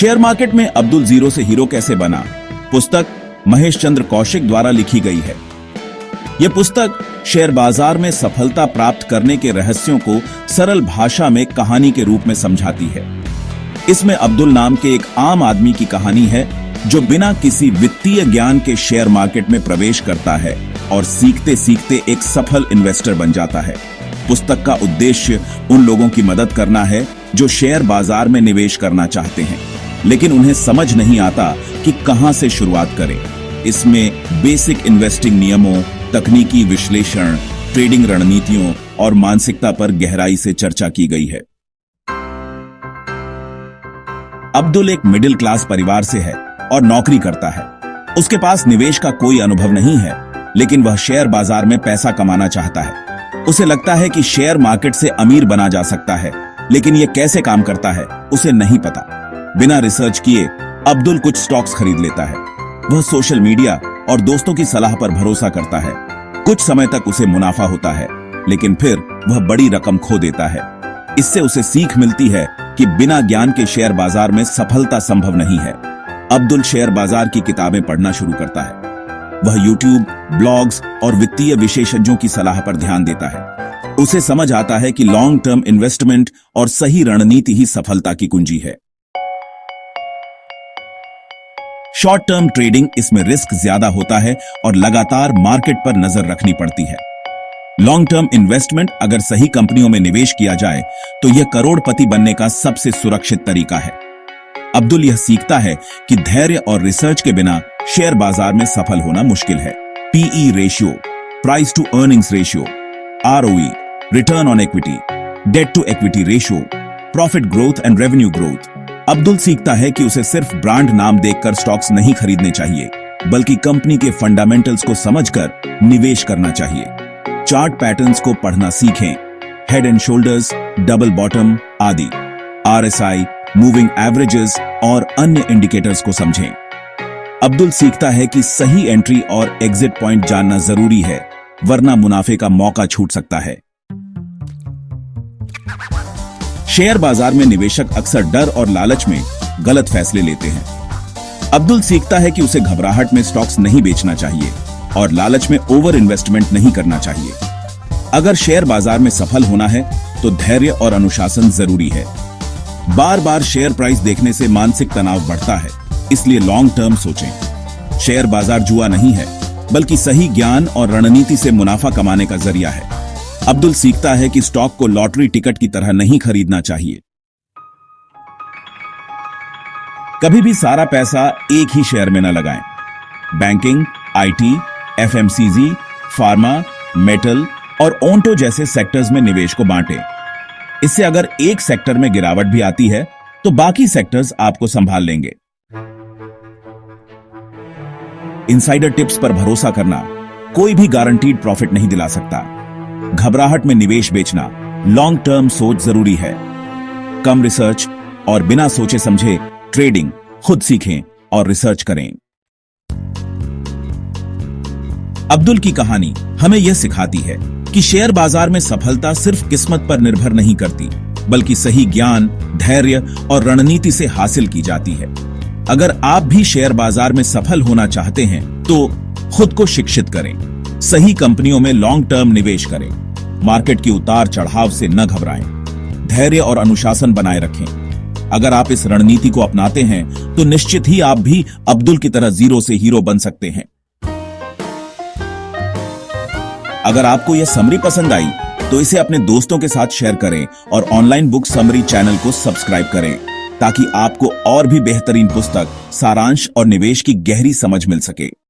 Share market में Abdul zero से hero कैसे बना पुस्तक महेश चंद्र कौशिक द्वारा लिखी गई है। यह पुस्तक शेयर बाजार में सफलता प्राप्त करने के रहस्यों को सरल भाषा में कहानी के रूप में समझाती है। इसमें अब्दुल नाम के एक आम आदमी की कहानी है जो बिना किसी वित्तीय ज्ञान के शेयर मार्केट में प्रवेश करता है और सीखते सीखते एक सफल इन्वेस्टर बन जाता है। पुस्तक का उद्देश्य उन लोगों की मदद करना है जो शेयर बाजार में निवेश करना चाहते हैं लेकिन उन्हें समझ नहीं आता कि कहां से शुरुआत करें। इसमें बेसिक इन्वेस्टिंग नियमों, तकनीकी विश्लेषण, ट्रेडिंग रणनीतियों और मानसिकता पर गहराई से चर्चा की गई है। अब्दुल एक मिडिल क्लास परिवार से है और नौकरी करता है। उसके पास निवेश का कोई अनुभव नहीं है लेकिन वह शेयर बाजार में पैसा कमाना चाहता है। उसे लगता है कि शेयर मार्केट से अमीर बना जा सकता है लेकिन यह कैसे काम करता है उसे नहीं पता। बिना रिसर्च किए अब्दुल कुछ स्टॉक्स खरीद लेता है। वह सोशल मीडिया और दोस्तों की सलाह पर भरोसा करता है। कुछ समय तक उसे मुनाफा होता है लेकिन फिर वह बड़ी रकम खो देता है। इससे उसे सीख मिलती है कि बिना ज्ञान के शेयर बाजार में सफलता संभव नहीं है। अब्दुल शेयर बाजार की किताबें पढ़ना शुरू करता है। वह यूट्यूब, ब्लॉग्स और वित्तीय विशेषज्ञों की सलाह पर ध्यान देता है। उसे समझ आता है कि लॉन्ग टर्म इन्वेस्टमेंट और सही रणनीति ही सफलता की कुंजी है। शॉर्ट टर्म ट्रेडिंग, इसमें रिस्क ज्यादा होता है और लगातार मार्केट पर नजर रखनी पड़ती है। लॉन्ग टर्म इन्वेस्टमेंट, अगर सही कंपनियों में निवेश किया जाए तो यह करोड़पति बनने का सबसे सुरक्षित तरीका है। अब्दुल यह सीखता है कि धैर्य और रिसर्च के बिना शेयर बाजार में सफल होना मुश्किल है। PE ratio, price to earnings ratio, ROE, return on equity, debt to equity ratio, profit growth and revenue growth. Abdul सीखता है कि उसे सिर्फ ब्रांड नाम देखकर स्टॉक्स नहीं खरीदने चाहिए बल्कि कंपनी के फंडामेंटल्स को समझकर निवेश करना चाहिए। चार्ट पैटर्न्स को पढ़ना सीखें, head and shoulders, double bottom आदि, आरएसआई, मूविंग एवरेजेस और अन्य इंडिकेटर्स को समझें। अब्दुल सीखता है कि सही एंट्री और एग्जिट पॉइंट जानना जरूरी है वरना मुनाफे का मौका छूट सकता है। शेयर बाजार में निवेशक अक्सर डर और लालच में गलत फैसले लेते हैं। अब्दुल सीखता है कि उसे घबराहट में स्टॉक्स नहीं बेचना चाहिए और लालच में ओवर इन्वेस्टमेंट नहीं करना चाहिए। अगर शेयर बाजार में सफल होना है तो धैर्य और अनुशासन जरूरी है। बार बार शेयर प्राइस देखने से मानसिक तनाव बढ़ता है, इसलिए लॉन्ग टर्म सोचें। शेयर बाजार जुआ नहीं है बल्कि सही ज्ञान और रणनीति से मुनाफा कमाने का जरिया है। अब्दुल सीखता है कि स्टॉक को लॉटरी टिकट की तरह नहीं खरीदना चाहिए। कभी भी सारा पैसा एक ही शेयर में न लगाएं। Banking, IT, FMCG, pharma, metal और ओंटो जैसे सेक्टर्स में निवेश को बांटें। इससे अगर एक सेक्टर में गिरावट भी आती है तो बाकी सेक्टर्स आपको संभाल लेंगे। इनसाइडर टिप्स पर भरोसा करना कोई भी गारंटीड प्रॉफिट नहीं दिला सकता। घबराहट में निवेश बेचना, लॉन्ग टर्म सोच जरूरी है। कम रिसर्च और बिना सोचे समझे ट्रेडिंग खुद सीखें और रिसर्च करें। अब्दुल की कहानी हमें यह सिखाती है कि शेयर बाजार में सफलता सिर्फ किस्मत पर निर्भर नहीं करती बल्कि सही ज्ञान, धैर्य और रणनीति से हासिल की जाती है। अगर आप भी शेयर बाजार में सफल होना चाहते हैं तो खुद को शिक्षित करें, सही कंपनियों में लॉन्ग टर्म निवेश करें, मार्केट की उतार चढ़ाव से न घबराएं, धैर्य और अनुशासन बनाए रखें। अगर आप इस रणनीति को अपनाते हैं तो निश्चित ही आप भी अब्दुल की तरह जीरो से हीरो बन सकते हैं। अगर आपको यह समरी पसंद आई तो इसे अपने दोस्तों के साथ शेयर करें और ऑनलाइन बुक समरी चैनल को सब्सक्राइब करें ताकि आपको और भी बेहतरीन पुस्तक, सारांश और निवेश की गहरी समझ मिल सके।